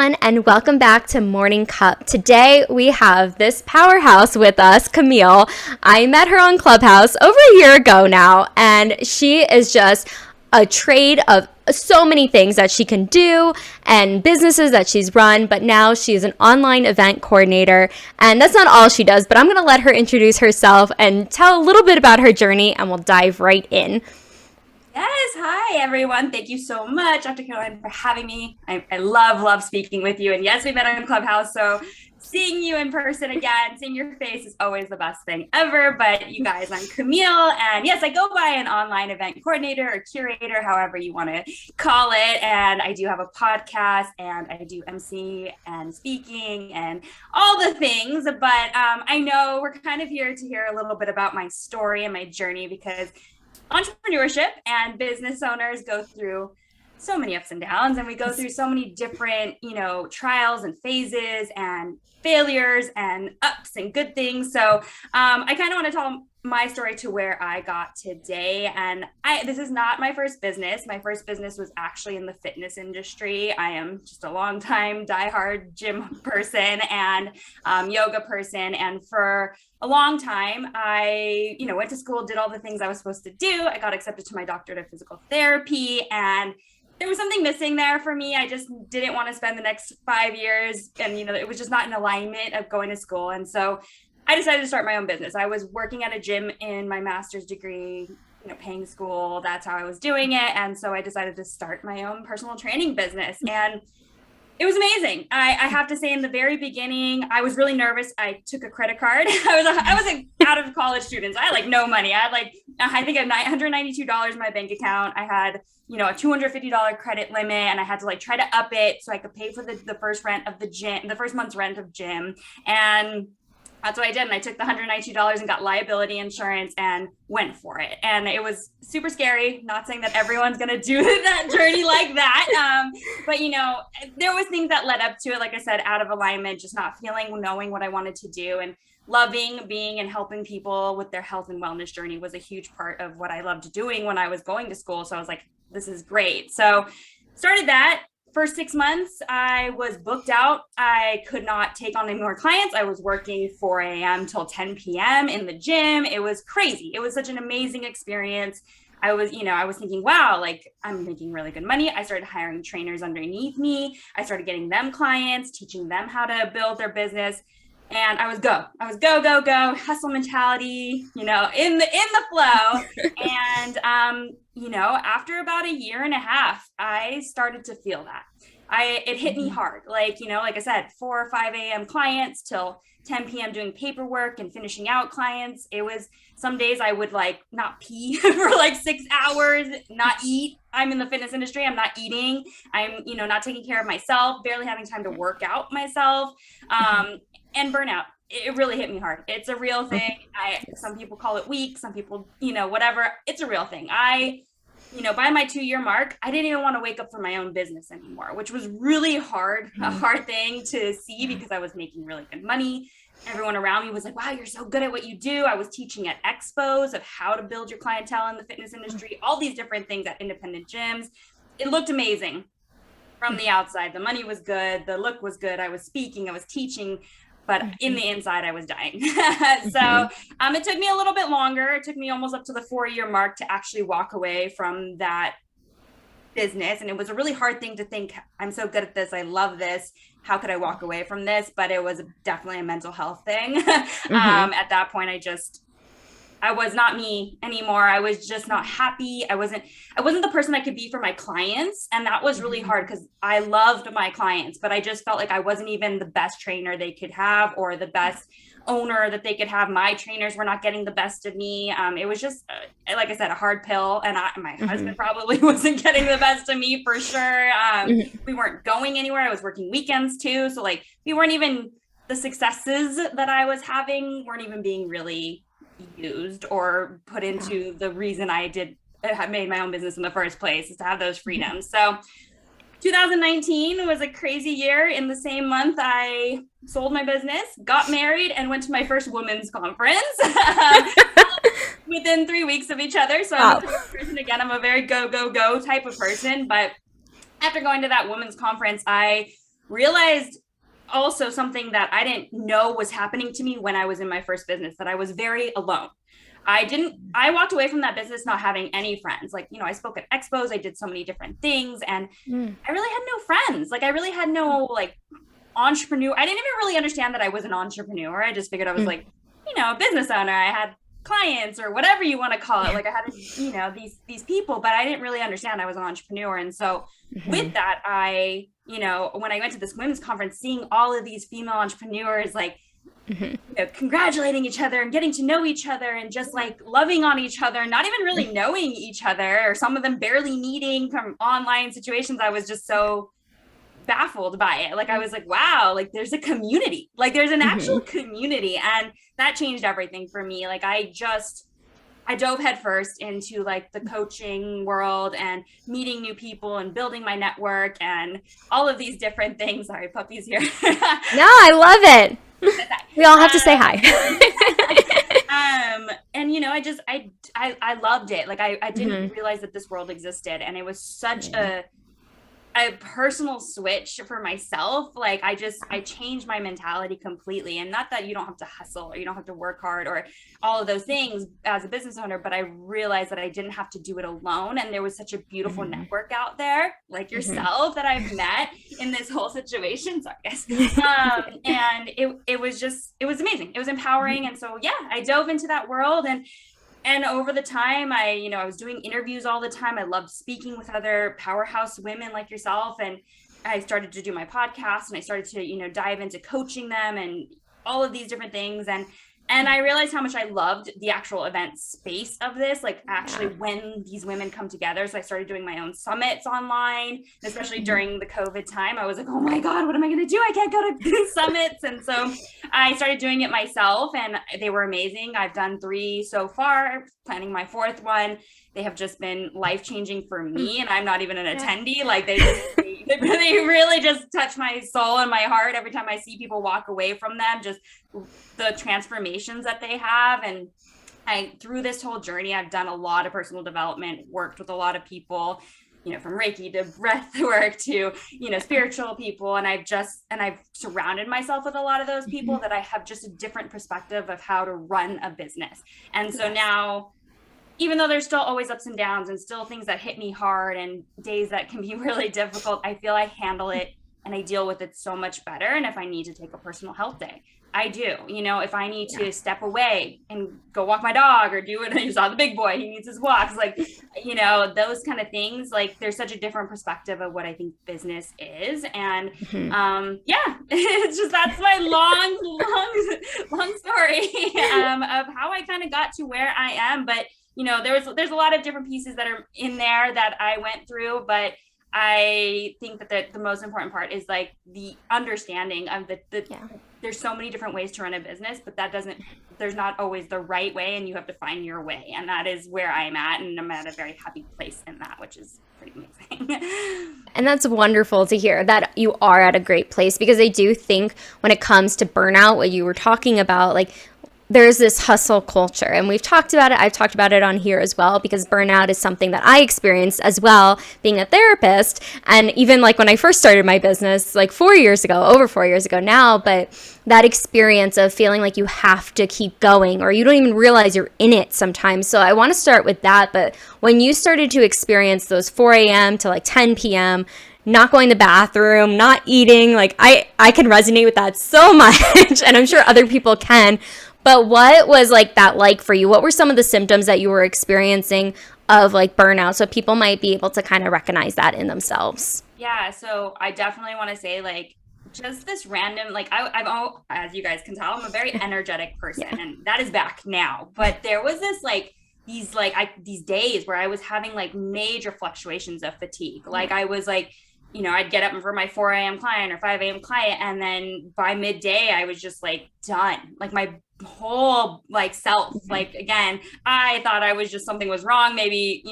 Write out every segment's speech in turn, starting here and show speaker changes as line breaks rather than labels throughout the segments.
everyone, and welcome back to Morning Cup. Today we have this powerhouse with us, Kamille. I met her on Clubhouse over a year ago now, and she is just a trade of so many things that she can do and businesses that she's run, but now she's an online event coordinator, and that's not all she does, but I'm going to let her introduce herself and tell a little bit about her journey, and we'll dive right in.
Yes. Hi, everyone. Thank you so much, Dr. Caroline, for having me. I love speaking with you. And yes, we met on Clubhouse. So seeing you in person again, seeing your face is always the best thing ever. But you guys, I'm Kamille. And yes, I go by an online event coordinator or curator, however you want to call it. And I do have a podcast and I do MC and speaking and all the things. But I know we're kind of here to hear a little bit about my story and my journey, because entrepreneurship and business owners go through so many ups and downs, and we go through so many different, trials and phases and failures and ups and good things. So I kind of want to tell my story to where I got today. And this is not my first business. My first business was actually in the fitness industry. I am just a long time diehard gym person and yoga person. And for a long time, I, went to school, did all the things I was supposed to do. I got accepted to my doctorate of physical therapy, and there was something missing there for me. I just didn't want to spend the next 5 years. And, it was just not in alignment of going to school. And so I decided to start my own business. I was working at a gym in my master's degree, paying school. That's how I was doing it. And so I decided to start my own personal training business. And it was amazing. I have to say, in the very beginning, I was really nervous. I took a credit card. I was an out of college student. So I had no money. I think I had $192 in my bank account. I had, a $250 credit limit, and I had to try to up it so I could pay for the first rent of the gym, the first month's rent of gym. And that's what I did. And I took the $192 and got liability insurance and went for it. And it was super scary. Not saying that everyone's going to do that journey like that. But, there was things that led up to it. Like I said, out of alignment, just not knowing what I wanted to do, and loving being and helping people with their health and wellness journey was a huge part of what I loved doing when I was going to school. So I was like, this is great. So started that. First 6 months, I was booked out. I could not take on any more clients. I was working 4 a.m. till 10 p.m. in the gym. It was crazy. It was such an amazing experience. I was thinking, wow, I'm making really good money. I started hiring trainers underneath me. I started getting them clients, teaching them how to build their business. And I was go, hustle mentality, in the flow. And, after about a year and a half, I started to feel that. It hit me hard. Like I said, 4 or 5 a.m. clients till 10 p.m. doing paperwork and finishing out clients. It was some days I would not pee for 6 hours, not eat. I'm in the fitness industry. I'm not eating. I'm, not taking care of myself, barely having time to work out myself. And burnout. It really hit me hard. It's a real thing. Some people call it weak. Some people, whatever. It's a real thing. By my 2-year mark, I didn't even want to wake up for my own business anymore, which was really hard, a hard thing to see, because I was making really good money. Everyone around me was like, wow, you're so good at what you do. I was teaching at expos of how to build your clientele in the fitness industry, all these different things at independent gyms. It looked amazing from the outside. The money was good. The look was good. I was speaking, I was teaching, but in the inside, I was dying. So it took me a little bit longer. It took me almost up to the 4-year mark to actually walk away from that business. And it was a really hard thing to think, I'm so good at this. I love this. How could I walk away from this? But it was definitely a mental health thing. At that point, I was not me anymore. I was just not happy. I wasn't the person I could be for my clients. And that was really hard, because I loved my clients, but I just felt like I wasn't even the best trainer they could have, or the best owner that they could have. My trainers were not getting the best of me. It was just, like I said, a hard pill. And my husband probably wasn't getting the best of me for sure. We weren't going anywhere. I was working weekends too. So we weren't even, the successes that I was having weren't even being really used or put into the reason I made my own business in the first place, is to have those freedoms. So 2019 was a crazy year. In the same month, I sold my business, got married, and went to my first women's conference within 3 weeks of each other. So I'm a type of person, again, I'm a very go type of person. But after going to that women's conference, I realized also something that I didn't know was happening to me when I was in my first business, that I was very alone. I walked away from that business not having any friends. Like, I spoke at expos, I did so many different things, and I really had no friends. Like, I really had no like entrepreneur. I didn't even really understand that I was an entrepreneur. I just figured I was like, a business owner. I had clients or whatever you want to call it. Like, I had, these people, but I didn't really understand I was an entrepreneur. And so with that, when I went to this women's conference, seeing all of these female entrepreneurs, like, congratulating each other and getting to know each other and just like loving on each other, not even really knowing each other, or some of them barely meeting from online situations. I was just so baffled by it. Like, I was like, wow, like there's a community, like there's an actual community. And that changed everything for me. Like, I dove headfirst into like the coaching world and meeting new people and building my network and all of these different things. Sorry, puppy's here.
No, I love it. We all have to say hi.
And I loved it. Like, I didn't realize that this world existed, and it was such a personal switch for myself. Like, I changed my mentality completely. And not that you don't have to hustle or you don't have to work hard or all of those things as a business owner, but I realized that I didn't have to do it alone. And there was such a beautiful network out there, like yourself, that I've met in this whole situation. Sorry, guys. And it was amazing. It was empowering. And so, yeah, I dove into that world, and over the time, I was doing interviews all the time. I loved speaking with other powerhouse women like yourself. And I started to do my podcast, and I started to, dive into coaching them and all of these different things. And I realized how much I loved the actual event space of this, like actually when these women come together. So I started doing my own summits online, especially during the COVID time. I was like, oh my God, what am I going to do? I can't go to summits. And so I started doing it myself, and they were amazing. I've done 3 so far, planning my 4th one. They have just been life-changing for me, and I'm not even an attendee. Like, they really just touch my soul and my heart every time I see people walk away from them, just the transformations that they have. And through this whole journey, I've done a lot of personal development, worked with a lot of people, from Reiki to breath work to, spiritual people. And I've surrounded myself with a lot of those people that I have just a different perspective of how to run a business. And so now, even though there's still always ups and downs and still things that hit me hard and days that can be really difficult, I feel I handle it and I deal with it so much better. And if I need to take a personal health day, I do. If I need to step away and go walk my dog or do what you saw the big boy, he needs his walks, like, those kind of things. Like, there's such a different perspective of what I think business is. And it's just, that's my long story of how I kind of got to where I am. But there's a lot of different pieces that are in there that I went through, but I think that the most important part is like the understanding of there's so many different ways to run a business, but there's not always the right way, and you have to find your way. And that is where I'm at. And I'm at a very happy place in that, which is pretty amazing.
And that's wonderful to hear that you are at a great place, because I do think when it comes to burnout, what you were talking about, like, there's this hustle culture, and we've talked about it. I've talked about it on here as well, because burnout is something that I experienced as well, being a therapist. And even like when I first started my business, like over 4 years ago now, but that experience of feeling like you have to keep going, or you don't even realize you're in it sometimes. So I want to start with that. But when you started to experience those 4 a.m. to like 10 p.m., not going to the bathroom, not eating, like I can resonate with that so much, and I'm sure other people can. But what was like that like for you? What were some of the symptoms that you were experiencing of like burnout, so people might be able to kind of recognize that in themselves?
Yeah, so I definitely want to say, like, just this random, like, I'm as you guys can tell, I'm a very energetic person, and that is back now. But there was this these days where I was having like major fluctuations of fatigue. Like, I was like, I'd get up for my 4 a.m. client or 5 a.m. client, and then by midday I was just like done. Like, my whole like self, like, again, I thought I was just, something was wrong, maybe,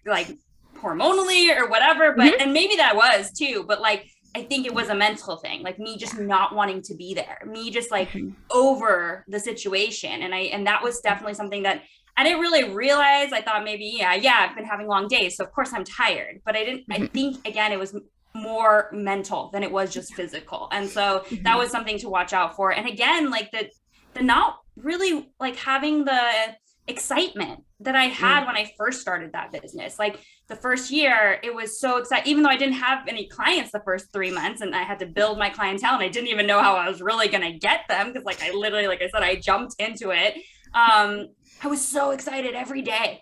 like hormonally or whatever, but and maybe that was too, but like, I think it was a mental thing, like me just not wanting to be there, me just like over the situation. And that was definitely something that I didn't really realize. I thought maybe, I've been having long days, so of course I'm tired, but I think, again, it was more mental than it was just physical. And so that was something to watch out for. And again, like the not really like having the excitement that I had when I first started that business. Like the first year, it was so exciting, even though I didn't have any clients the first 3 months and I had to build my clientele and I didn't even know how I was really going to get them. Cause like I literally, like I said, I jumped into it. I was so excited every day,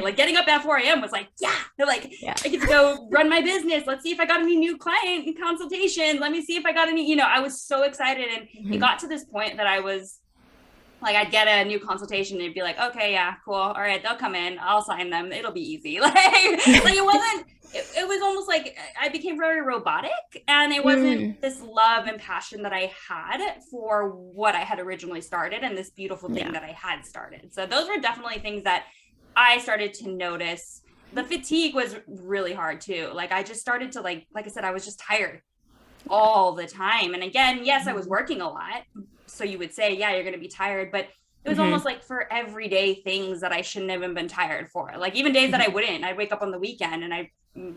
like getting up at 4 a.m. was like, I get to go run my business. Let's see if I got any new client consultations. Let me see if I got any, I was so excited. And it got to this point that I was like, I'd get a new consultation and it'd be like, okay, yeah, cool. All right, they'll come in. I'll sign them. It'll be easy. Like it wasn't, it was almost like I became very robotic, and it wasn't this love and passion that I had for what I had originally started and this beautiful thing that I had started. So those were definitely things that I started to notice. The fatigue was really hard too. Like I just started to like I said, I was just tired all the time. And again, yes, I was working a lot. So you would say, yeah, you're going to be tired, but it was almost like for everyday things that I shouldn't have been tired for. Like even days that I wouldn't, I'd wake up on the weekend and I,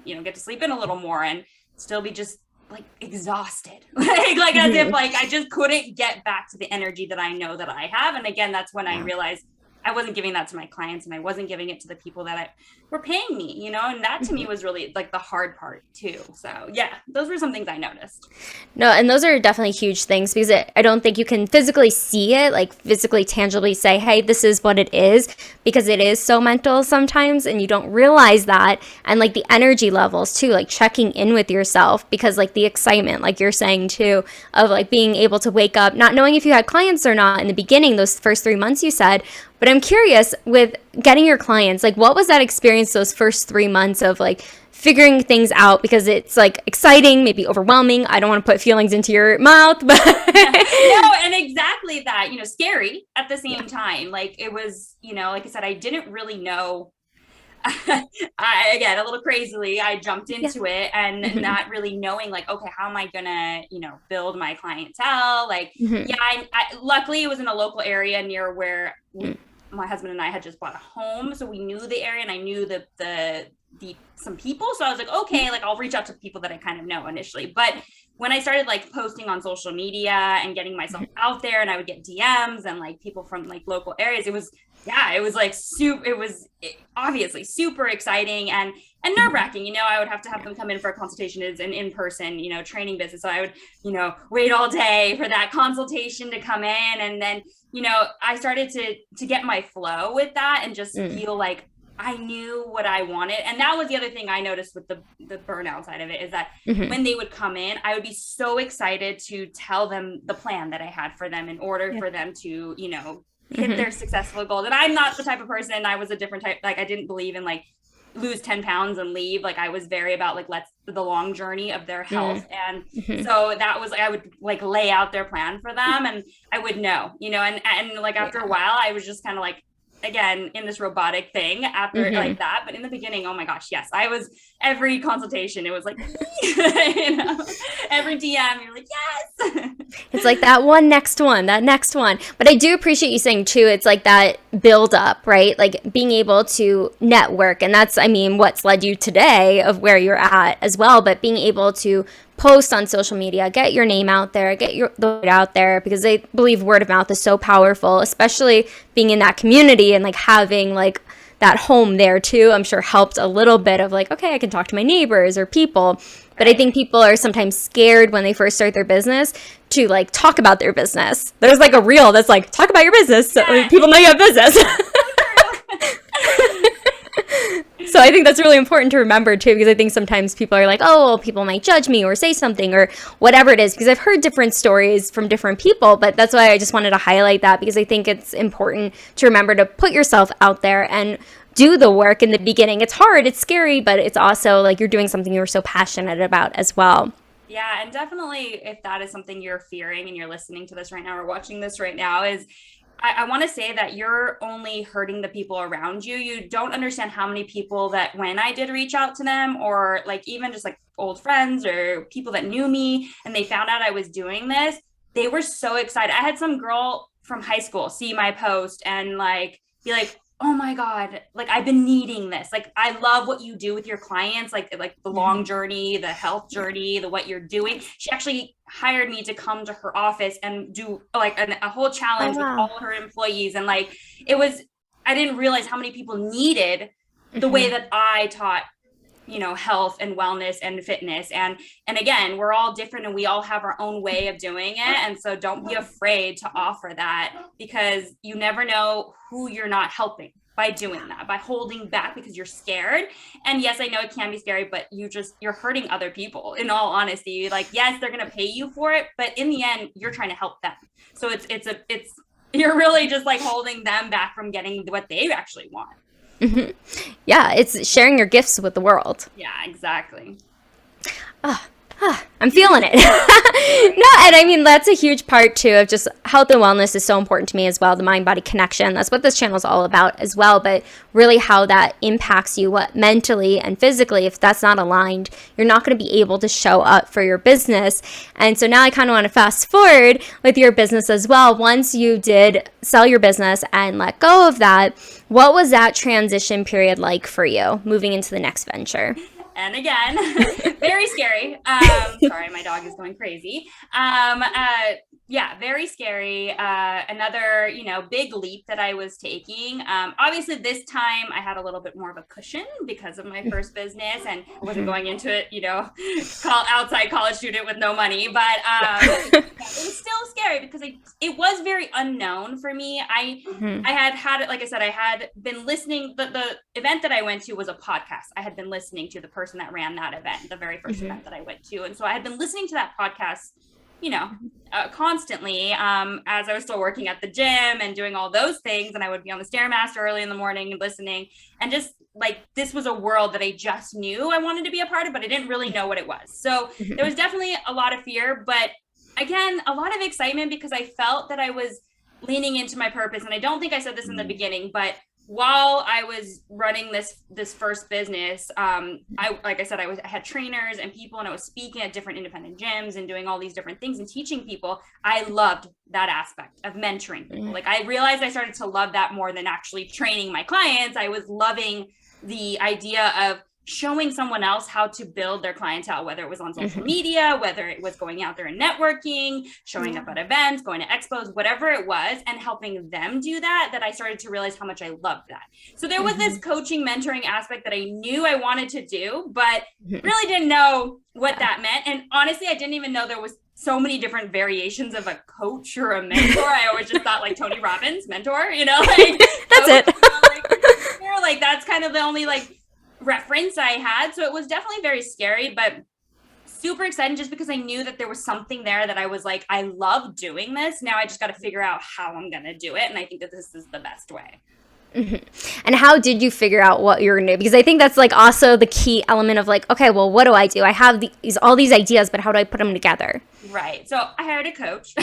get to sleep in a little more and still be just like exhausted, like as if like I just couldn't get back to the energy that I know that I have. And again, that's when I realized I wasn't giving that to my clients and I wasn't giving it to the people that were paying me, and that to me was really like the hard part too. So yeah, those were some things I noticed.
No, and those are definitely huge things because I don't think you can physically see it, like physically tangibly say, hey, this is what it is, because it is so mental sometimes and you don't realize that. And like the energy levels too, like checking in with yourself, because like the excitement, like you're saying too, of like being able to wake up, not knowing if you had clients or not in the beginning, those first 3 months you said. But I'm curious with getting your clients, like what was that experience those first 3 months of like figuring things out? Because it's like exciting, maybe overwhelming. I don't want to put feelings into your mouth, but
no, and exactly that, scary at the same time. Like it was, like I said, I didn't really know. Again, a little crazily, I jumped into it and not really knowing like, okay, how am I gonna, build my clientele? Like, I luckily it was in a local area near where my husband and I had just bought a home. So we knew the area and I knew the some people. So I was like, okay, like I'll reach out to people that I kind of know initially. But when I started like posting on social media and getting myself out there, and I would get DMs and like people from like local areas, it was like obviously super exciting and nerve-wracking. I would have to have them come in for a consultation. It's an in-person, training business. So I would, wait all day for that consultation to come in. And then, I started to get my flow with that and just feel like I knew what I wanted. And that was the other thing I noticed with the burnout side of it, is that when they would come in, I would be so excited to tell them the plan that I had for them in order for them to, hit their successful goals. And I'm not the type of person, I was a different type. Like I didn't believe in like lose 10 pounds and leave. Like I was very about like, the long journey of their health. And so that was like, I would like lay out their plan for them and I would know, and like after a while, I was just kind of like, again, in this robotic thing after like that. But in the beginning, oh my gosh, yes, I was every consultation. It was like, every DM, you're like, yes.
It's like that next one. But I do appreciate you saying too, it's like that build up, right? Like being able to network. And that's, what's led you today of where you're at as well. But being able to post on social media, get your name out there, get the word out there, because I believe word of mouth is so powerful, especially being in that community and like having like that home there too. I'm sure helped a little bit of like, okay, I can talk to my neighbors or people. But I think people are sometimes scared when they first start their business to like talk about their business. There's like a reel that's like, talk about your business so people know you have business. So I think that's really important to remember too, because I think sometimes people are like, oh, well, people might judge me or say something or whatever it is, because I've heard different stories from different people. But that's why I just wanted to highlight that, because I think it's important to remember to put yourself out there and do the work in the beginning. It's hard, it's scary, but it's also like you're doing something you're so passionate about as well.
Yeah, and definitely if that is something you're fearing and you're listening to this right now or watching this right now, is I want to say that you're only hurting the people around you. You don't understand how many people that when I did reach out to them, or like even just like old friends or people that knew me and they found out I was doing this, they were so excited. I had some girl from high school see my post and like be like, oh my God, like I've been needing this. Like I love what you do with your clients, like the long journey, the health journey, the what you're doing. She actually hired me to come to her office and do like a whole challenge with all her employees. And like I didn't realize how many people needed the way that I taught, health and wellness and fitness. And again, we're all different and we all have our own way of doing it. And so don't be afraid to offer that, because you never know who you're not helping by doing that, by holding back because you're scared. And yes, I know it can be scary, but you're hurting other people, in all honesty. Like, yes, they're going to pay you for it, but in the end, you're trying to help them. So you're really just like holding them back from getting what they actually want.
Yeah, it's sharing your gifts with the world.
Yeah, exactly.
I'm feeling it. No, and I mean, that's a huge part too of just health and wellness is so important to me as well. The mind-body connection. That's what this channel is all about as well. But really how that impacts you, what mentally and physically, if that's not aligned, you're not going to be able to show up for your business. And so now I kind of want to fast forward with your business as well. Once you did sell your business and let go of that, what was that transition period like for you moving into the next venture?
And again, very scary. Sorry, my dog is going crazy. Yeah, very scary. Another, big leap that I was taking. Obviously, this time I had a little bit more of a cushion because of my first business, and I wasn't going into it, outside college student with no money. But it was still scary because it was very unknown for me. I had, like I said, I had been listening. The event that I went to was a podcast. I had been listening to the person that ran that event, the very first event that I went to, and so I had been listening to that podcast constantly as I was still working at the gym and doing all those things. And I would be on the Stairmaster early in the morning and listening. And just like, this was a world that I just knew I wanted to be a part of, but I didn't really know what it was. So there was definitely a lot of fear, but again, a lot of excitement because I felt that I was leaning into my purpose. And I don't think I said this in the beginning, but while I was running this first business, I had trainers and people, and I was speaking at different independent gyms and doing all these different things and teaching people. I loved that aspect of mentoring people. Like, I realized I started to love that more than actually training my clients. I was loving the idea of showing someone else how to build their clientele, whether it was on social media, whether it was going out there and networking, showing up at events, going to expos, whatever it was, and helping them do that I started to realize how much I loved that. So there was this coaching, mentoring aspect that I knew I wanted to do, but really didn't know what that meant. And honestly, I didn't even know there was so many different variations of a coach or a mentor. I always just thought like Tony Robbins, mentor, like
that's it.
Like that's kind of the only reference I had. So it was definitely very scary, but super excited just because I knew that there was something there that I was like, I love doing this. Now I just got to figure out how I'm going to do it. And I think that this is the best way.
And how did you figure out what you're going to do? Because I think that's like also the key element of like, okay, well, what do? I have all these ideas, but how do I put them together?
Right. So I hired a coach.
Step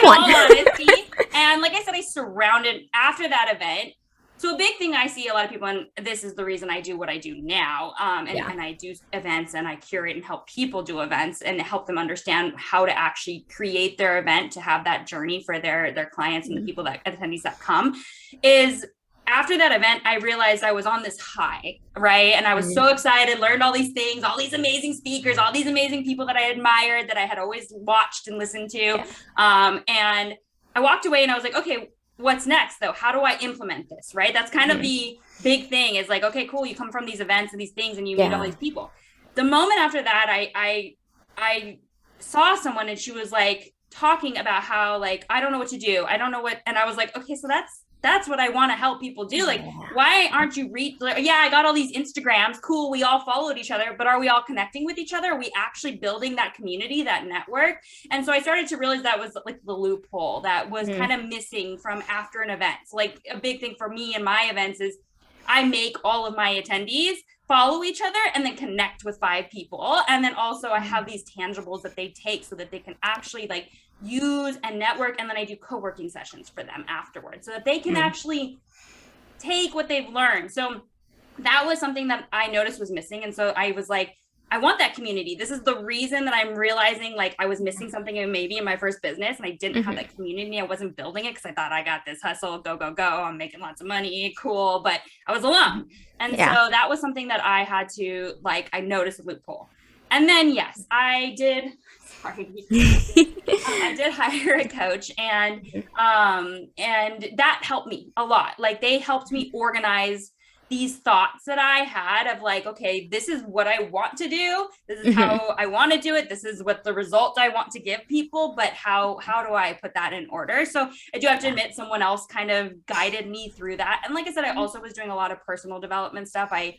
one.
Honesty. And like I said, I surrounded after that event. So a big thing I see a lot of people, and this is the reason I do what I do now, and I do events and I curate and help people do events and help them understand how to actually create their event to have that journey for their clients and the people attendees that come, is after that event, I realized I was on this high, right? And I was so excited, learned all these things, all these amazing speakers, all these amazing people that I admired, that I had always watched and listened to. Yeah. And I walked away and I was like, okay, what's next though? How do I implement this? Right. That's kind of the big thing is like, okay, cool. You come from these events and these things and you meet all these people. The moment after that, I saw someone and she was like talking about how like, I don't know what to do. I don't know what, and I was like, okay, so that's what I want to help people do. Like, why aren't you I got all these Instagrams. Cool. We all followed each other, but are we all connecting with each other? Are we actually building that community, that network? And so I started to realize that was like the loophole that was kind of missing from after an event. So like a big thing for me and my events is I make all of my attendees follow each other and then connect with 5 people. And then also I have these tangibles that they take so that they can actually like use and network. And then I do co-working sessions for them afterwards so that they can actually take what they've learned. So that was something that I noticed was missing. And so I was like, I want that community. This is the reason that I'm realizing like I was missing something maybe in my first business, and I didn't have that community. I wasn't building it because I thought I got this hustle, go, go, go. I'm making lots of money. Cool. But I was alone. And so that was something that I had to, like, I noticed a loophole. And then, yes, I did hire a coach, and that helped me a lot. Like, they helped me organize these thoughts that I had of like, okay, this is what I want to do. This is how I want to do it. This is what the result I want to give people, but how do I put that in order? So I do have to admit someone else kind of guided me through that. And like I said, I also was doing a lot of personal development stuff. I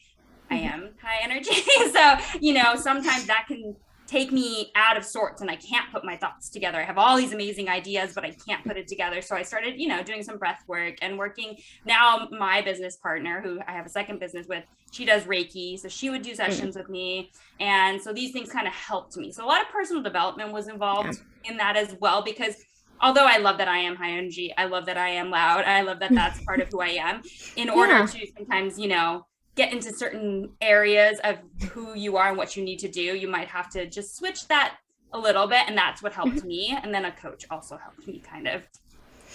am high energy. So, you know, sometimes that can take me out of sorts and I can't put my thoughts together. I have all these amazing ideas, but I can't put it together. So I started, you know, doing some breath work and working. Now my business partner, who I have a second business with, she does Reiki. So she would do sessions with me. And so these things kind of helped me. So a lot of personal development was involved in that as well, because although I love that I am high energy, I love that I am loud, I love that that's part of who I am, in order to sometimes, you know, get into certain areas of who you are and what you need to do, you might have to just switch that a little bit. And that's what helped me. And then a coach also helped me kind of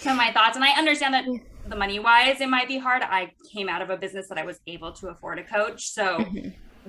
to my thoughts. And I understand that the money wise, it might be hard. I came out of a business that I was able to afford a coach. So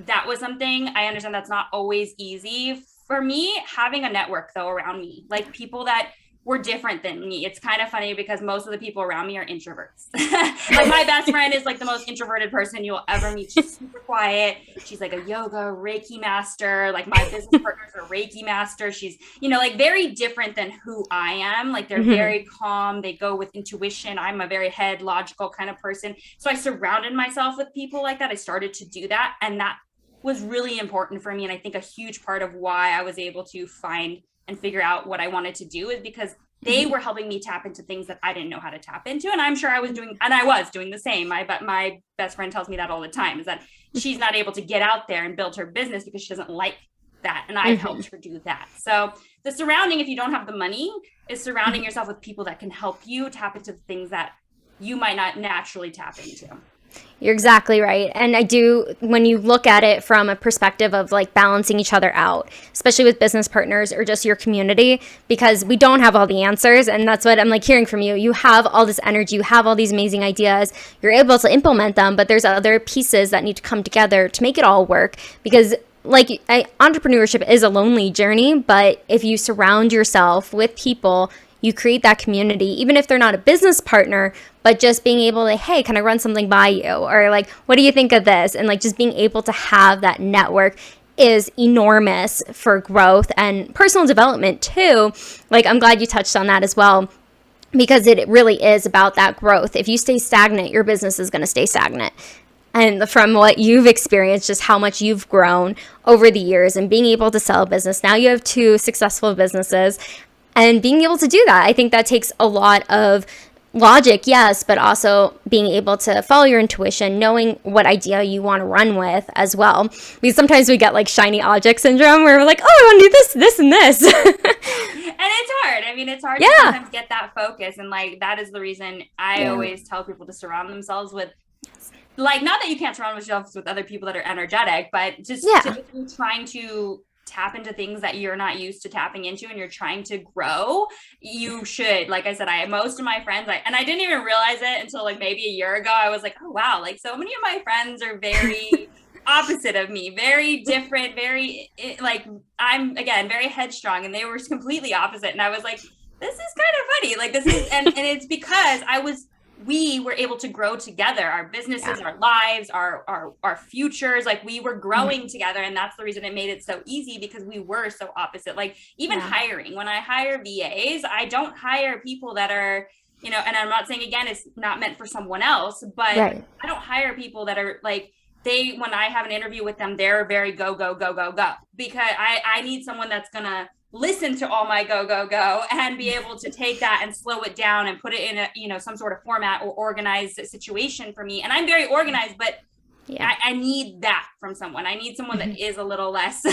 that was something. I understand that's not always easy for me. Having a network though around me, like people that were different than me. It's kind of funny because most of the people around me are introverts. Like my best friend is like the most introverted person you'll ever meet. She's super quiet. She's like a yoga Reiki master. Like my business partner's a Reiki master. She's, you know, like very different than who I am. Like they're very calm. They go with intuition. I'm a very head logical kind of person. So I surrounded myself with people like that. I started to do that. And that was really important for me. And I think a huge part of why I was able to find and figure out what I wanted to do is because they were helping me tap into things that I didn't know how to tap into. And I'm sure I was doing the same. But my best friend tells me that all the time, is that she's not able to get out there and build her business because she doesn't like that. And I've helped her do that. So the surrounding, if you don't have the money, is surrounding yourself with people that can help you tap into things that you might not naturally tap into.
You're exactly right. And I do, when you look at it from a perspective of like balancing each other out, especially with business partners or just your community, because we don't have all the answers. And that's what I'm like hearing from you. You have all this energy, you have all these amazing ideas, you're able to implement them, but there's other pieces that need to come together to make it all work. Because like entrepreneurship is a lonely journey, but if you surround yourself with people, you create that community, even if they're not a business partner, but just being able to, hey, can I run something by you? Or like, what do you think of this? And like just being able to have that network is enormous for growth and personal development too. Like, I'm glad you touched on that as well, because it really is about that growth. If you stay stagnant, your business is going to stay stagnant. And from what you've experienced, just how much you've grown over the years and being able to sell a business. Now you have 2 successful businesses. And being able to do that, I think that takes a lot of logic, yes, but also being able to follow your intuition, knowing what idea you want to run with as well. Because sometimes we get like shiny object syndrome where we're like, oh, I want to do this, this, and this.
And it's hard. I mean, it's hard to sometimes get that focus. And like, that is the reason I always tell people to surround themselves with, like, not that you can't surround yourself with other people that are energetic, but just trying to tap into things that you're not used to tapping into and you're trying to grow, you should. Like I said, most of my friends, and I didn't even realize it until like maybe a year ago. I was like, oh wow, like so many of my friends are very opposite of me, very different, very like, I'm again very headstrong, and they were completely opposite. And I was like, this is kind of funny, like this is and it's because we were able to grow together, our businesses, our lives, our futures, like we were growing together. And that's the reason it made it so easy, because we were so opposite. Like even hiring, when I hire VAs, I don't hire people that are, you know, and I'm not saying again, it's not meant for someone else, but I don't hire people that are like, when I have an interview with them, they're very go, go, go, go, go, because I need someone that's going to listen to all my go, go, go and be able to take that and slow it down and put it in a, you know, some sort of format or organized situation for me. And I'm very organized, but I need that from someone. I need someone that is a little less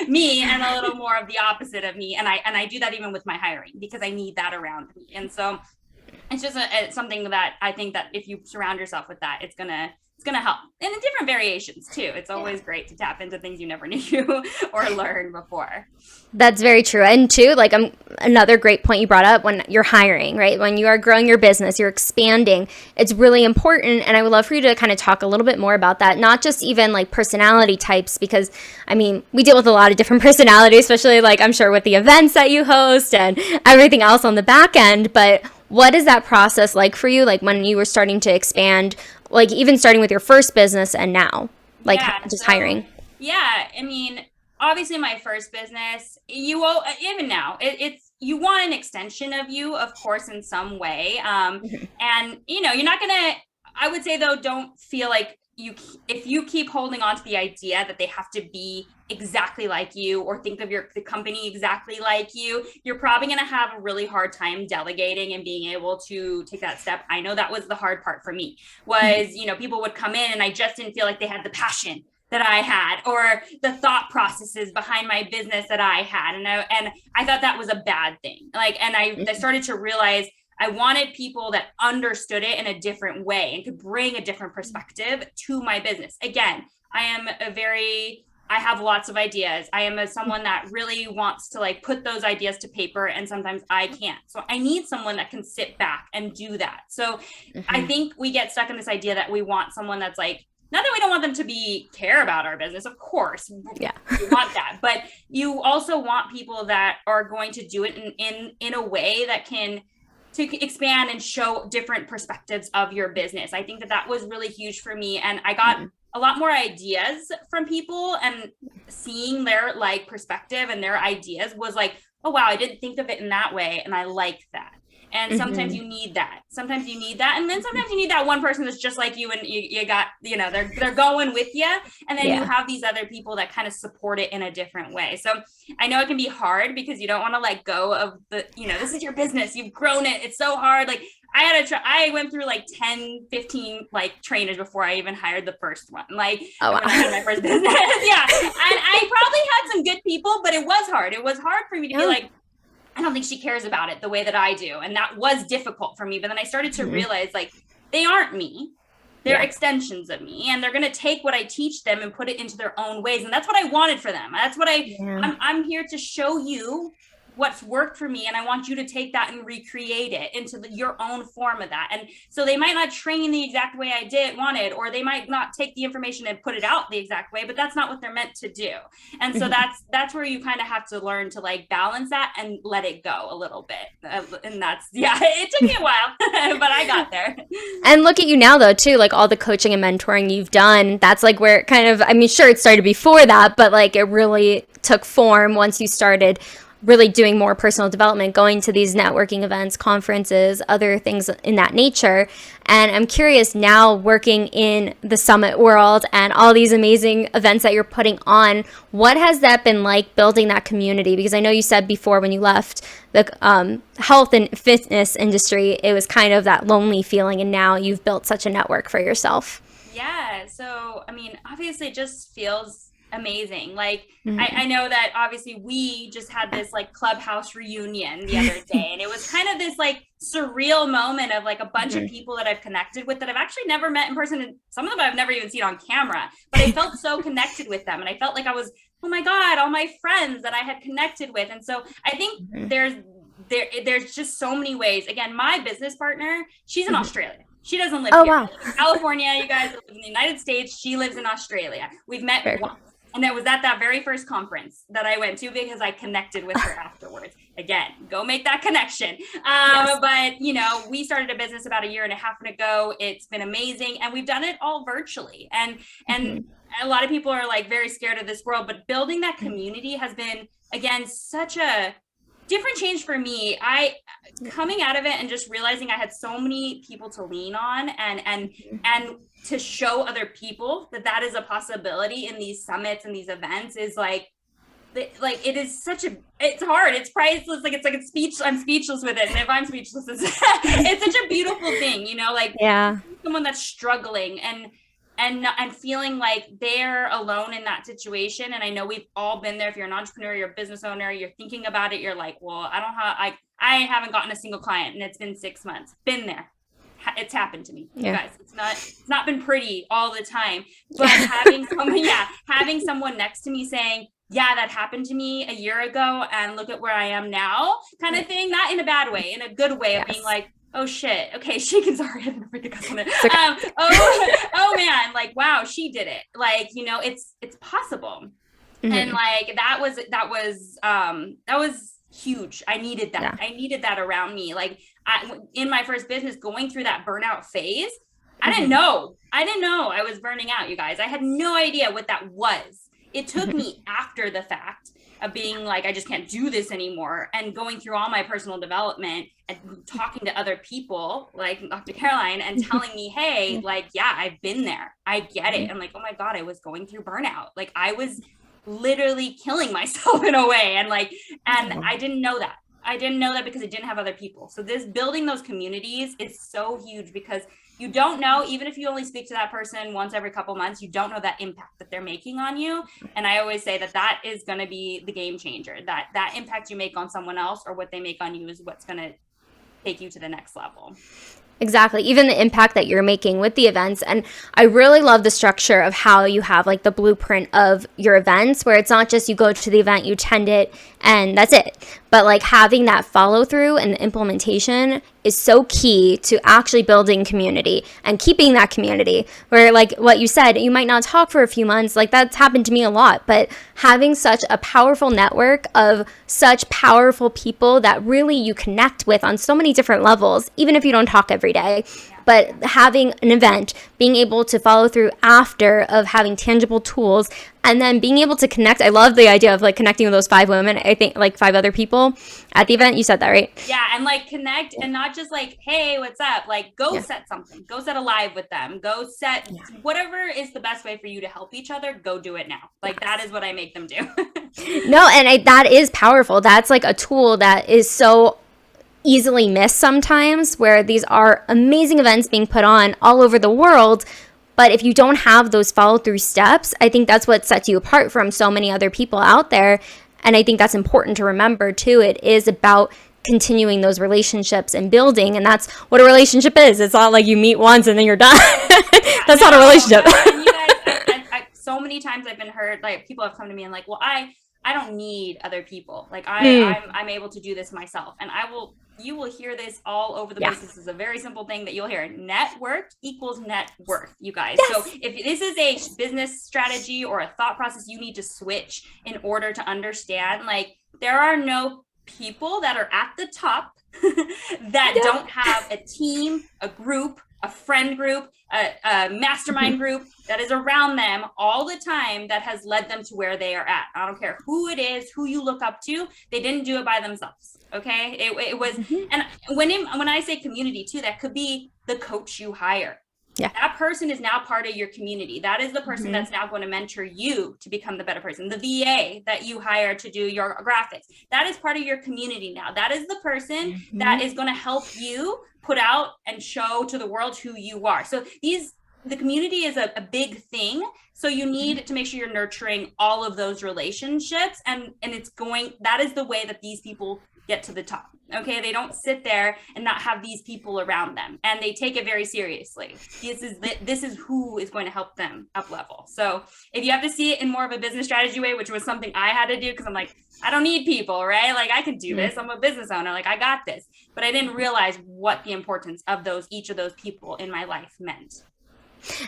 me and a little more of the opposite of me. And I do that even with my hiring, because I need that around me. And so it's just it's something that I think that if you surround yourself with that, it's going to it's going to help. And in different variations too. It's always great to tap into things you never knew or learned before.
That's very true. And too, like another great point you brought up, when you're hiring, right? When you are growing your business, you're expanding, it's really important. And I would love for you to kind of talk a little bit more about that, not just even like personality types, because I mean, we deal with a lot of different personalities, especially like I'm sure with the events that you host and everything else on the back end. But what is that process like for you? Like when you were starting to expand, like even starting with your first business and now, like just hiring?
Yeah. I mean, obviously my first business, even now, it's you want an extension of you, of course, in some way. And you're not gonna, I would say though, don't feel like if you keep holding on to the idea that they have to be exactly like you or think of the company exactly like you, you're probably going to have a really hard time delegating and being able to take that step. I know that was the hard part for me, was, people would come in and I just didn't feel like they had the passion that I had or the thought processes behind my business that I had. And I thought that was a bad thing. And I started to realize I wanted people that understood it in a different way and could bring a different perspective to my business. Again, I have lots of ideas. I am someone that really wants to put those ideas to paper, and sometimes I can't. So I need someone that can sit back and do that. So I think we get stuck in this idea that we want someone that's not that we don't want them to care about our business, of course, we want that, but you also want people that are going to do it in a way that can to expand and show different perspectives of your business. I think that was really huge for me. And I got a lot more ideas from people, and seeing their perspective and their ideas was oh, wow, I didn't think of it in that way. And I like that. And sometimes you need that. And then sometimes you need that one person that's just like you, and you got, they're going with you. And then you have these other people that kind of support it in a different way. So I know it can be hard because you don't want to let go of this is your business. You've grown it. It's so hard. I went through 10, 15 trainers before I even hired the first one. When I had my first business. Yeah. And I probably had some good people, but it was hard. It was hard for me to be I don't think she cares about it the way that I do. And that was difficult for me. But then I started to realize they aren't me. They're extensions of me, and they're going to take what I teach them and put it into their own ways. And that's what I wanted for them. That's what I'm here to show you what's worked for me. And I want you to take that and recreate it into your own form of that. And so they might not train the exact way I wanted, or they might not take the information and put it out the exact way, but that's not what they're meant to do. And so that's where you kind of have to learn to balance that and let it go a little bit. And that's, it took me a while, but I got there.
And look at you now though, too, all the coaching and mentoring you've done, that's where it kind of, I mean, sure, it started before that, but it really took form once you started really doing more personal development, going to these networking events, conferences, other things in that nature. And I'm curious now, working in the summit world and all these amazing events that you're putting on, what has that been like building that community? Because I know you said before when you left the health and fitness industry, it was kind of that lonely feeling, and now you've built such a network for yourself.
Yeah. So, I mean, obviously it just feels amazing. I know that obviously we just had this clubhouse reunion the other day, and it was kind of this surreal moment of a bunch of people that I've connected with that I've actually never met in person, and some of them I've never even seen on camera, but I felt so connected with them, and I felt I was, oh my God, all my friends that I had connected with. And so I think there's just so many ways. Again, my business partner, she's in Australia. She doesn't live here.
Wow.
In California, you guys live in the United States. She lives in Australia. We've met once. And it was at that very first conference that I went to because I connected with her afterwards. Again, go make that connection. But, we started a business about a year and a half ago. It's been amazing. And we've done it all virtually. And a lot of people are very scared of this world. But building that community has been, again, such a different change for me. Coming out of it and just realizing I had so many people to lean on and to show other people that is a possibility in these summits and these events is it is it's hard, it's priceless, I'm speechless with it. And if I'm speechless, it's such a beautiful thing, someone that's struggling and feeling they're alone in that situation. And I know we've all been there. If you're an entrepreneur, you're a business owner, you're thinking about it, you're well, I haven't gotten a single client and it's been 6 months. Been there. it's happened to me, you
Yeah.
guys. It's not been pretty all the time, but having someone next to me saying, yeah, that happened to me a year ago and look at where I am now, kind of thing, not in a bad way, in a good way of being like, oh shit, okay, she can, sorry, I didn't forget to cuss on it. Okay. Oh man, like, wow, she did it. Like, you know, it's possible. And like, that was huge. I needed that. I needed that around me. Like, in my first business, going through that burnout phase, I didn't know I was burning out, you guys. I had no idea what that was. It took me after the fact of being like, I just can't do this anymore, and going through all my personal development and talking to other people like Dr. Caroline and telling me, hey, like, yeah, I've been there. I get it. And like, oh my God, I was going through burnout. Like, I was literally killing myself in a way. And like, and I didn't know that. I didn't know that because I didn't have other people. So this building those communities is so huge, because you don't know, even if you only speak to that person once every couple months, you don't know that impact that they're making on you. And I always say that is going to be the game changer, that impact you make on someone else or what they make on you is what's going to take you to the next level.
Exactly. Even the impact that you're making with the events. And I really love the structure of how you have like the blueprint of your events, where it's not just you go to the event, you attend it, and that's it. But like having that follow through and the implementation is so key to actually building community and keeping that community, where like what you said, you might not talk for a few months. Like that's happened to me a lot, but having such a powerful network of such powerful people that really you connect with on so many different levels, even if you don't talk every day. But having an event, being able to follow through after, of having tangible tools, and then being able to connect. I love the idea of like connecting with those 5 women, I think like 5 other people at the event. You said that, right?
Yeah. And like connect, and not just like, hey, what's up? Like go set something, go set a live with them, go set whatever is the best way for you to help each other. Go do it now. Like that is what I make them do.
No, and that is powerful. That's like a tool that is so easily missed sometimes, where these are amazing events being put on all over the world, but if you don't have those follow through steps, I think that's what sets you apart from so many other people out there. And I think that's important to remember too. It is about continuing those relationships and building, and that's what a relationship is. It's not like you meet once and then you're done. That's not a relationship.
And you guys, so many times I've been heard, like people have come to me and like, well, I don't need other people. Like I'm able to do this myself. And you will hear this all over the place. This is a very simple thing that you'll hear. Network equals net worth, you guys. Yes. So if this is a business strategy or a thought process you need to switch in order to understand, like there are no people that are at the top that don't have a team, a group, a friend group, a mastermind group that is around them all the time that has led them to where they are at. I don't care who it is, who you look up to, they didn't do it by themselves. Okay. It was, and when I say community too, that could be the coach you hire. Yeah. That person is now part of your community. That is the person that's now going to mentor you to become the better person. The VA that you hire to do your graphics, that is part of your community now. That is the person that is going to help you put out and show to the world who you are. So the community is a big thing. So you need to make sure you're nurturing all of those relationships, and that is the way that these people get to the top. Okay. They don't sit there and not have these people around them, and they take it very seriously. This is who is going to help them up level. So if you have to see it in more of a business strategy way, which was something I had to do, because I'm like, I don't need people, right? Like I can do this. I'm a business owner. Like I got this, but I didn't realize what the importance of each of those people in my life meant.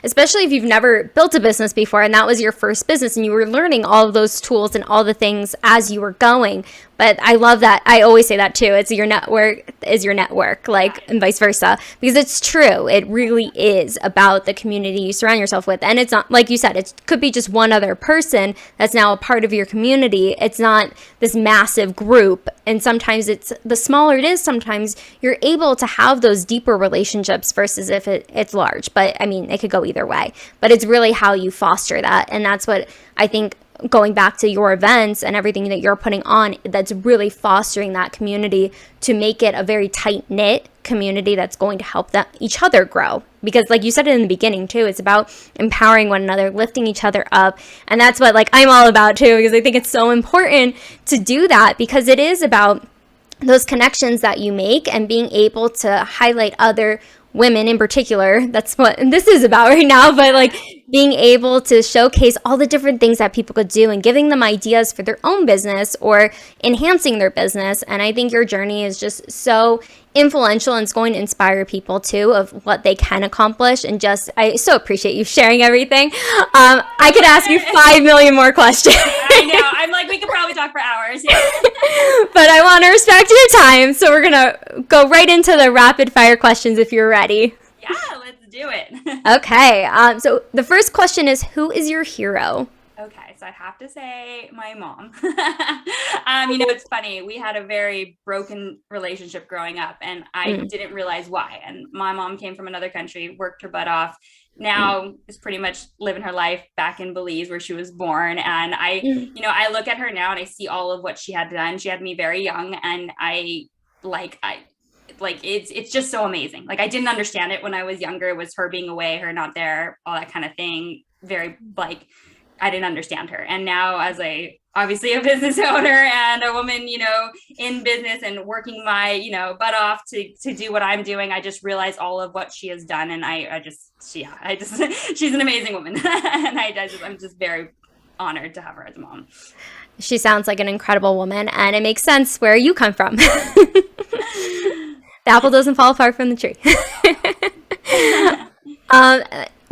Especially if you've never built a business before and that was your first business and you were learning all of those tools and all the things as you were going. But I love that. I always say that too. It's your network is your network, like, and vice versa, because it's true. It really is about the community you surround yourself with. And it's not, like you said, it could be just one other person that's now a part of your community. It's not this massive group. And sometimes the smaller it is, sometimes you're able to have those deeper relationships versus if it's large. But I mean, it could go either way. But it's really how you foster that. And that's what I think, going back to your events and everything that you're putting on, that's really fostering that community to make it a very tight-knit community that's going to help each other grow. Because like you said in the beginning too, it's about empowering one another, lifting each other up. And that's what like I'm all about too, because I think it's so important to do that, because it is about those connections that you make and being able to highlight other women in particular, that's what this is about right now, but like being able to showcase all the different things that people could do and giving them ideas for their own business or enhancing their business. And I think your journey is just so influential, and it's going to inspire people too of what they can accomplish. And just, I so appreciate you sharing everything. I could ask you 5 million more questions.
I know. I'm like, we could probably talk for hours. Yeah.
But I want to respect your time. So we're going to go right into the rapid fire questions if you're ready.
Yeah, let's do it.
Okay. So the first question is, who is your hero?
Okay, so I have to say my mom. It's funny. We had a very broken relationship growing up, and I didn't realize why. And my mom came from another country, worked her butt off. Now is pretty much living her life back in Belize where she was born. And I look at her now and I see all of what she had done. She had me very young, and it's just so amazing. Like, I didn't understand it when I was younger. It was her being away, her not there, all that kind of thing. Very I didn't understand her. And now as obviously a business owner and a woman, in business and working my, butt off to do what I'm doing, I just realize all of what she has done. And she's an amazing woman. And I'm just very honored to have her as a mom.
She sounds like an incredible woman, and it makes sense where you come from. The apple doesn't fall far from the tree.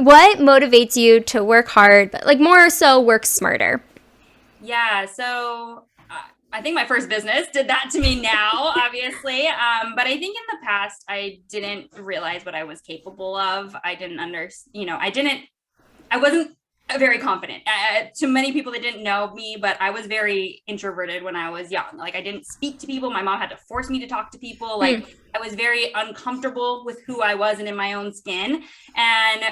What motivates you to work hard, but more so work smarter?
Yeah, so I think my first business did that to me now, obviously. But I think in the past, I didn't realize what I was capable of. I didn't I wasn't very confident. To many people that didn't know me, but I was very introverted when I was young. I didn't speak to people. My mom had to force me to talk to people. I was very uncomfortable with who I was and in my own skin. And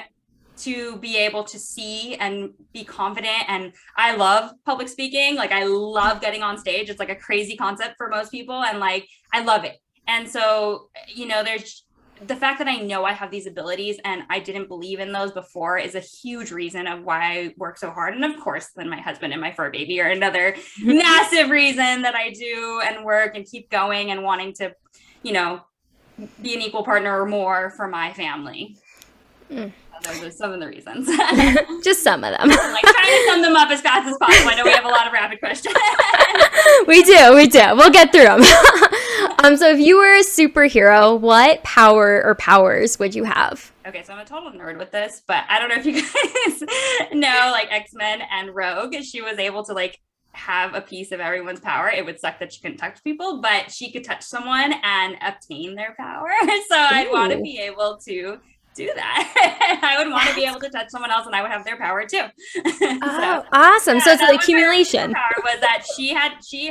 to be able to see and be confident. And I love public speaking. I love getting on stage. It's a crazy concept for most people. And I love it. And so, there's the fact that I know I have these abilities and I didn't believe in those before is a huge reason of why I work so hard. And of course, then my husband and my fur baby are another massive reason that I do and work and keep going and wanting to, be an equal partner or more for my family. Those are some of the reasons.
Just some of them.
Trying to sum them up as fast as possible. I know we have a lot of rapid questions.
We do. We'll get through them. So if you were a superhero, what power or powers would you have?
Okay, so I'm a total nerd with this, but I don't know if you guys know, X-Men and Rogue. She was able to have a piece of everyone's power. It would suck that she couldn't touch people, but she could touch someone and obtain their power. So I'd want to be able to do that. I would want to be able to touch someone else and I would have their power too.
Awesome. So it's an accumulation.
Her power was that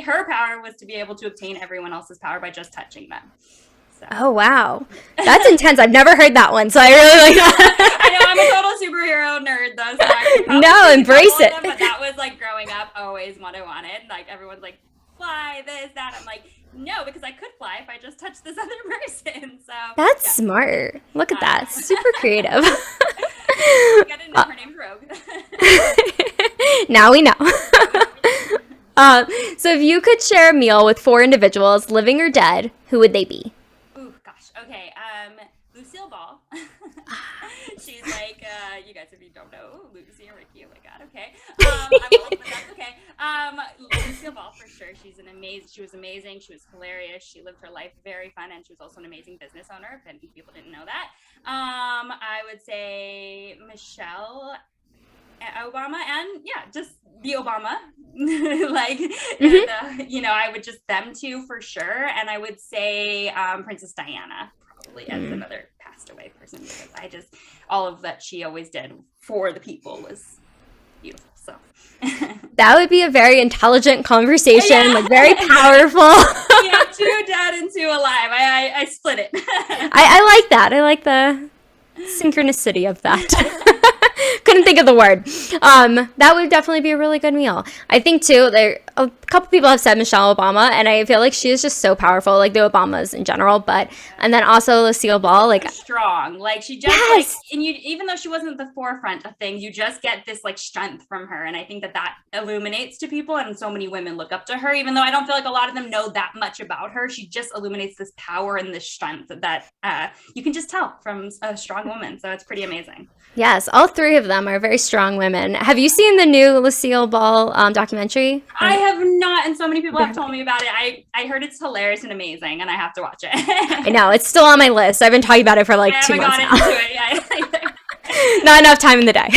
her power was to be able to obtain everyone else's power by just touching them. So.
Oh, wow. That's intense. I've never heard that one. So I really like that.
I know, I'm a total superhero nerd though. So
no, embrace it.
Them, but that was growing up, always what I wanted. Everyone's fly, this, that. I'm no, because I could fly if I just touched this other person. So
that's smart. Look at that. Super creative.
I didn't know her name's Rogue.
Now we know. So if you could share a meal with 4 individuals, living or dead, who would they be?
Ooh, gosh. Okay. Lucille Ball. She's you guys, if you don't know, Lucy and Ricky. Oh my God. Okay. I'm old, but that's okay. Lucille Ball for sure. She was amazing. She was hilarious. She lived her life very fun, and she was also an amazing business owner. If any people didn't know that. I would say Michelle Obama, and just the Obama, and, I would just them two for sure. And I would say Princess Diana probably as another passed away person, because all of that she always did for the people was beautiful. So
that would be a very intelligent conversation, very powerful.
2 dead and 2 alive. I split it.
I like that. I like the synchronicity of that. Couldn't think of the word. That would definitely be a really good meal. I think too, a couple people have said Michelle Obama, and I feel like she is just so powerful, like the Obamas in general, and then also Lucille Ball, like
strong, like she just like, and you, even though she wasn't at the forefront of things, you just get this like strength from her, and I think that illuminates to people, and so many women look up to her, even though I don't feel like a lot of them know that much about her. She just illuminates this power and this strength that you can just tell from a strong woman, so it's pretty amazing.
Yes, all three of them are very strong women. Have you seen the new Lucille Ball documentary?
I have not, and so many people have told me about it. I heard it's hilarious and amazing, and I have to watch it.
I know, it's still on my list. I've been talking about it for like 2 months now. Not enough time in the day.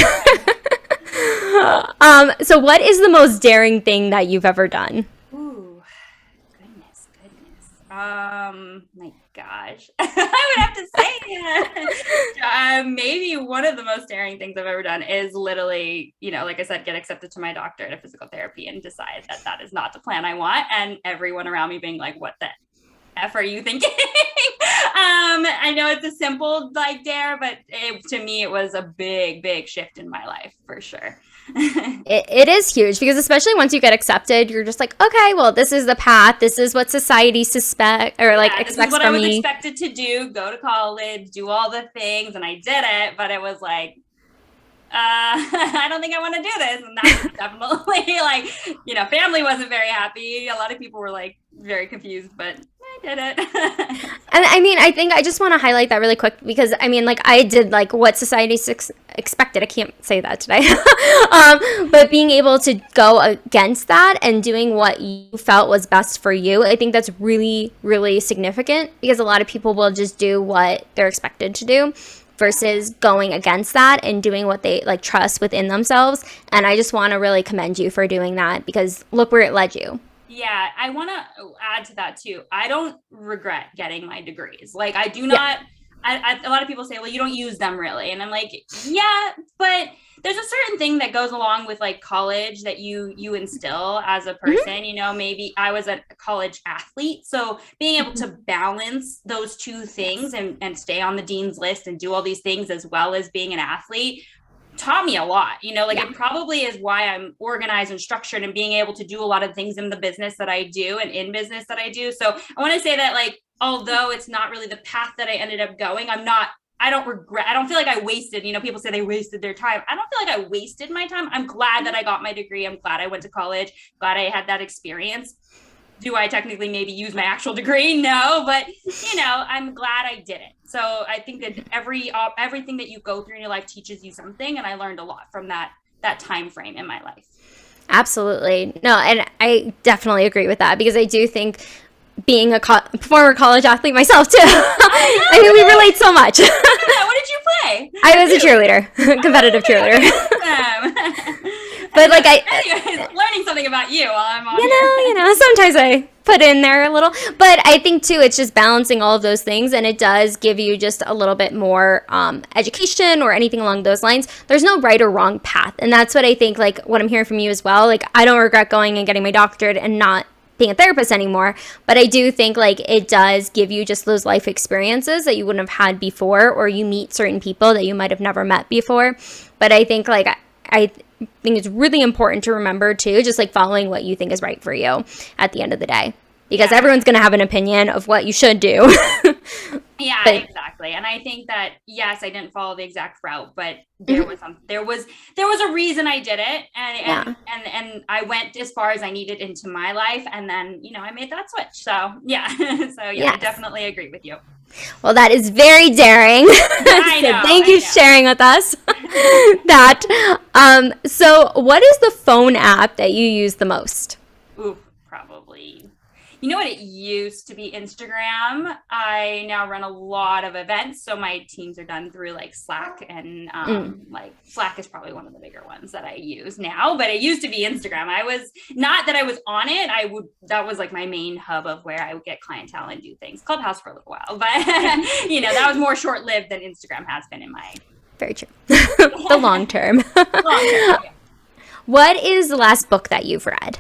So what is the most daring thing that you've ever done?
Ooh, goodness. My gosh. I would have to say maybe one of the most daring things I've ever done is literally, like I said, get accepted to my doctorate of physical therapy and decide that is not the plan I want. And everyone around me being like, what the F are you thinking? I know it's a simple like dare, but to me, it was a big shift in my life for sure.
It is huge because especially once you get accepted, you're just like, okay, well, this is the path. This is what society expects from me.
This is what I was expected to do. Go to college, do all the things, and I did it. But it was like, I don't think I want to do this. And that was definitely like, family wasn't very happy. A lot of people were like very confused, but I did it.
And I mean, I think I just want to highlight that really quick because I mean, like I did like what society expected. I can't say that today. But being able to go against that and doing what you felt was best for you, I think that's really, really significant because a lot of people will just do what they're expected to do versus going against that and doing what they like trust within themselves. And I just want to really commend you for doing that because look where it led you.
Yeah, I want to add to that too. I don't regret getting my degrees. Like I do not, a lot of people say, well, you don't use them really. And I'm like, yeah, but there's a certain thing that goes along with like college that you instill as a person, maybe I was a college athlete. So being able to balance those two things and stay on the dean's list and do all these things as well as being an athlete taught me a lot, it probably is why I'm organized and structured and being able to do a lot of things in the business that I do and in business that I do. So I want to say that like, although it's not really the path that I ended up going, I don't regret, I don't feel like I wasted, people say they wasted their time. I don't feel like I wasted my time. I'm glad that I got my degree. I'm glad I went to college, glad I had that experience. Do I technically maybe use my actual degree? No, but I'm glad I did it. So I think that everything that you go through in your life teaches you something. And I learned a lot from that time frame in my life.
Absolutely. No, and I definitely agree with that because I do think being a former college athlete myself too, I mean, we relate so much.
What did you play?
I was a cheerleader, competitive cheerleader. But like
anyways, learning something about you while I'm on here.
Sometimes I put in there a little, but I think too, it's just balancing all of those things. And it does give you just a little bit more education or anything along those lines. There's no right or wrong path. And that's what I think, like what I'm hearing from you as well. Like I don't regret going and getting my doctorate and not being a therapist anymore, but I do think like it does give you just those life experiences that you wouldn't have had before, or you meet certain people that you might have never met before. But I think like I think it's really important to remember too, just like following what you think is right for you at the end of the day, because everyone's going to have an opinion of what you should do.
Yeah, exactly. And I think that, yes, I didn't follow the exact route, but there was a reason I did it. And I went as far as I needed into my life. And then, I made that switch. So yeah. I definitely agree with you.
Well, that is very daring.
I know.
Thank you for sharing with us that. So what is the phone app that you use the most?
Ooh, probably. You know what? It used to be Instagram. I now run a lot of events. So my teams are done through like Slack and like Slack is probably one of the bigger ones that I use now, but it used to be Instagram. I was not that I was on it. That was like my main hub of where I would get clientele and do things. Clubhouse for a little while, but that was more short-lived than Instagram has been in my.
Very true. The long term.
Yeah.
What is the last book that you've read?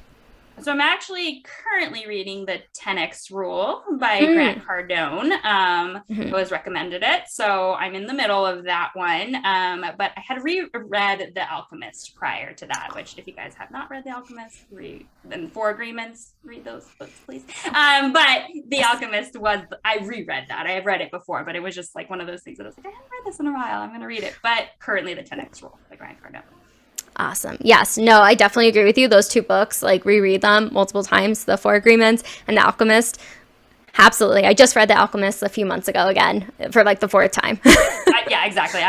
So I'm actually currently reading the 10X Rule by Grant Cardone. I was recommended it, so I'm in the middle of that one. But I had reread The Alchemist prior to that, which if you guys have not read The Alchemist, read the Four Agreements, read those books, please. But The Alchemist I reread that. I have read it before, but it was just like one of those things that I was like, I haven't read this in a while. I'm going to read it. But currently the 10X Rule by Grant Cardone.
Awesome. Yes. No, I definitely agree with you. Those two books, like reread them multiple times, The Four Agreements and The Alchemist. Absolutely. I just read The Alchemist a few months ago again for like the fourth time.
Yeah, exactly.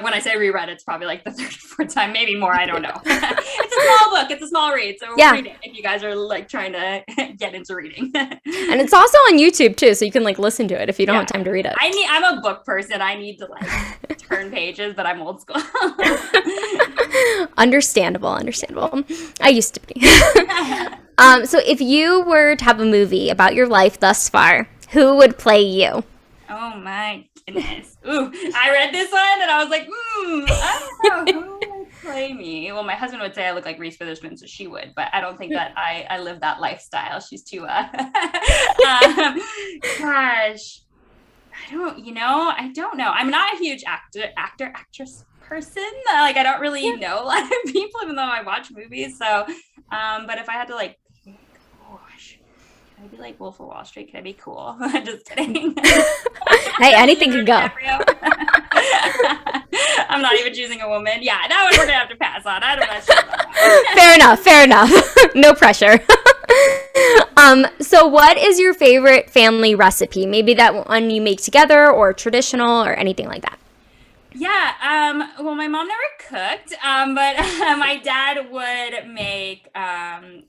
When I say reread, it's probably like the third or fourth time, maybe more. I don't know. It's a small book. It's a small read. So read it if you guys are like trying to get into reading.
And it's also on YouTube too. So you can like listen to it if you don't have time to read it.
I'm a book person. I need to like turn pages, but I'm old school.
Understandable. I used to be. So if you were to have a movie about your life thus far, who would play you?
Oh my goodness. Ooh, I read this one and I was like, I don't know who would play me. Well, my husband would say I look like Reese Witherspoon, so she would, but I don't think that I live that lifestyle. She's too gosh. I don't know. I'm not a huge actress person. Like I don't really know a lot of people, even though I watch movies. So but if I had to like pick, gosh, can I be like Wolf of Wall Street? Can I be cool? Just kidding.
Hey, anything can go.
I'm not even choosing a woman. Yeah, that one we're gonna have to pass on. I'm not sure about that.
Fair enough. No pressure. So what is your favorite family recipe? Maybe that one you make together or traditional or anything like that.
Yeah, well, my mom never cooked, but my dad would make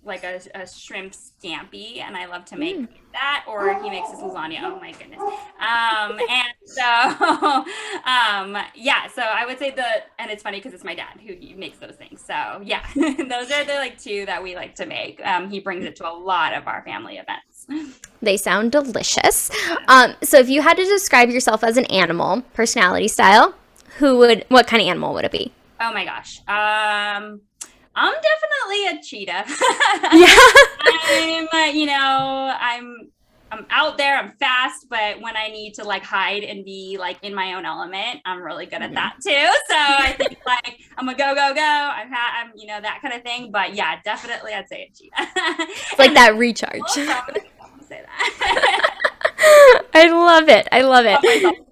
like a shrimp scampi, and I love to make that, or he makes his lasagna. Oh my goodness. And so, yeah, so I would say and it's funny because it's my dad who makes those things. So yeah, those are the like two that we like to make. He brings it to a lot of our family events.
They sound delicious. So if you had to describe yourself as an animal, personality style, what kind of animal would it be?
Oh my gosh. I'm definitely a cheetah. I'm out there, I'm fast, but when I need to like hide and be like in my own element, I'm really good at that too. So I think like I'm a go. I'm that kind of thing. But yeah, definitely I'd say a cheetah.
It's like that recharge.
I'm gonna say that.
I love it.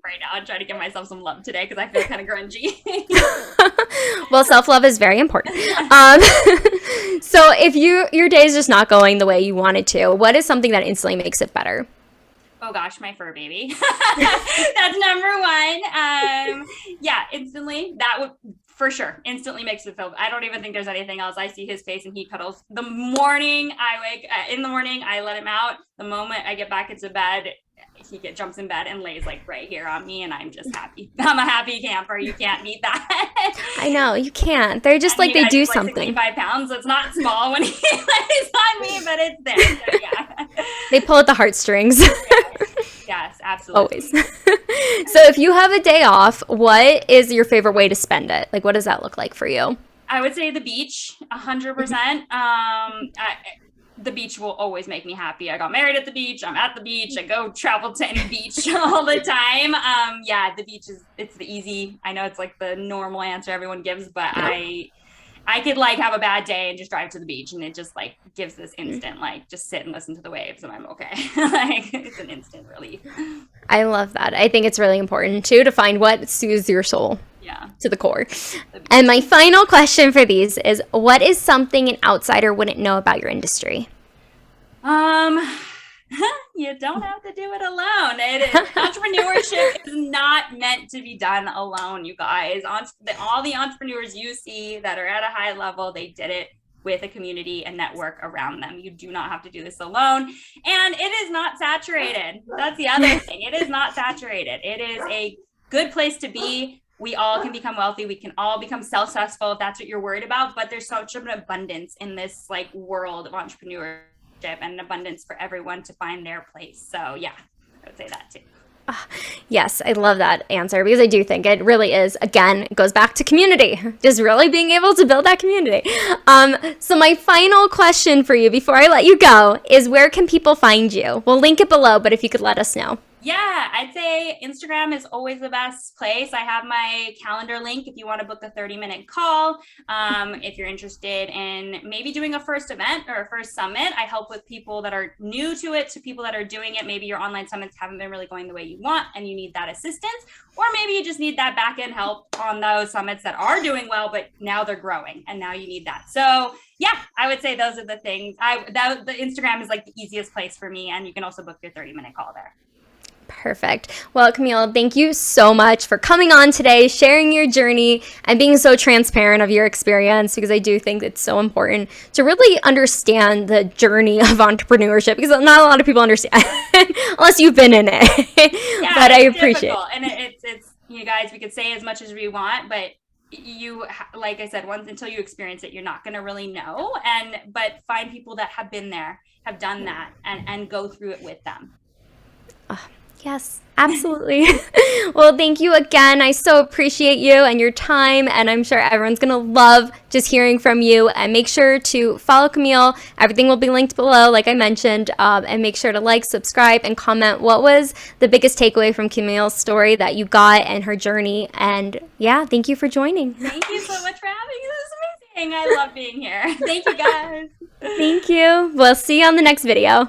Right now, I'm trying to give myself some love today because I feel kind of grungy.
Well, self-love is very important. So if your day is just not going the way you want it to, what is something that instantly makes it better?
Oh gosh, my fur baby. That's number one. Yeah, instantly. That would for sure instantly makes it feel. I don't even think there's anything else. I see his face and he cuddles. The morning I wake, in the morning I let him out. The moment I get back into bed, he jumps in bed and lays like right here on me, and I'm just happy. I'm a happy camper. You can't beat that.
I know you can't. They're just like they do something.
65 pounds. It's not small when he lays on me, but it's there. So, yeah.
They pull at the heartstrings.
Yes, absolutely.
Always. So if you have a day off, what is your favorite way to spend it? Like, what does that look like for you?
I would say the beach, 100%. The beach will always make me happy. I got married at the beach. I'm at the beach. I go travel to any beach all the time. Yeah, the beach it's the easy. I know it's like the normal answer everyone gives, but I could like have a bad day and just drive to the beach, and it just like gives this instant like just sit and listen to the waves and I'm okay. Like it's an instant relief.
I love that. I think it's really important too to find what soothes your soul.
Yeah.
To the core. And my final question for these is, what is something an outsider wouldn't know about your industry?
You don't have to do it alone. Entrepreneurship is not meant to be done alone, you guys. All the entrepreneurs you see that are at a high level, they did it with a community and network around them. You do not have to do this alone. And it is not saturated. That's the other thing. It is not saturated. It is a good place to be. We all can become wealthy. We can all become successful if that's what you're worried about. But there's such an abundance in this like world of entrepreneurship and an abundance for everyone to find their place. So yeah, I would say that too.
Yes, I love that answer because I do think it really is, again, it goes back to community, just really being able to build that community. So my final question for you before I let you go is, where can people find you? We'll link it below, but if you could let us know.
Yeah, I'd say Instagram is always the best place. I have my calendar link if you want to book a 30-minute call. If you're interested in maybe doing a first event or a first summit, I help with people that are new to it, to people that are doing it. Maybe your online summits haven't been really going the way you want and you need that assistance, or maybe you just need that back end help on those summits that are doing well, but now they're growing and now you need that. So yeah, I would say those are the things. The Instagram is like the easiest place for me, and you can also book your 30-minute call there.
Perfect. Well, Kamille, thank you so much for coming on today, sharing your journey, and being so transparent of your experience, because I do think it's so important to really understand the journey of entrepreneurship, because not a lot of people understand unless you've been in it.
Yeah,
but I appreciate it.
And it's you guys, we could say as much as we want, but you, like I said, once until you experience it, you're not going to really know. But find people that have been there, have done that, and go through it with them.
Yes, absolutely. Well, thank you again. I so appreciate you and your time, and I'm sure everyone's going to love just hearing from you. And make sure to follow Kamille. Everything will be linked below, like I mentioned, and make sure to like, subscribe, and comment what was the biggest takeaway from Kamille's story that you got and her journey. And yeah, thank you for joining.
Thank you so much for having me. This is amazing. I love being here. Thank you, guys.
Thank you. We'll see you on the next video.